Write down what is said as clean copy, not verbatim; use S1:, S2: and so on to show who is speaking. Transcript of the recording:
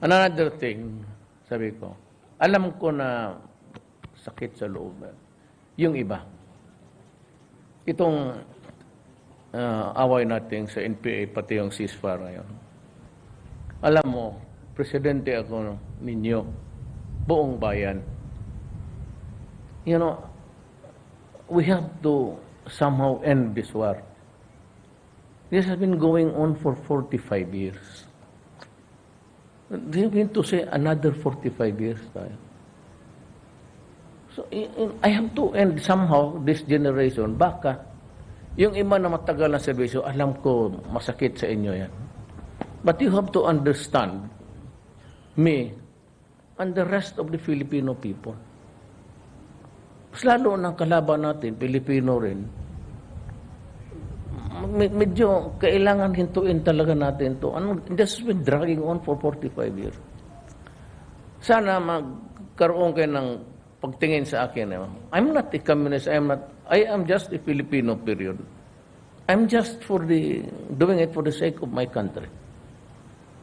S1: Another thing, sabi ko, alam ko na sakit sa loob. Yung iba. Itong away natin sa NPA, pati yung ceasefire ngayon. Alam mo, presidente ako ninyo, buong bayan. You know, we have to somehow end this war. This has been going on for 45 years. Do you mean to say another 45 years tayo? So, I have to end somehow this generation. Baka, yung iba na matagal na serbisyo, alam ko, masakit sa inyo yan. But you have to understand me and the rest of the Filipino people. Mas lalo ng kalaban natin, Pilipino rin, medyo kailangan hintuin talaga natin to. This has been dragging on for 45 years. Sana magkaroon kayo ng pagtingin sa akin. I'm not a communist. I am just a Filipino, period. I'm just doing it for the sake of my country.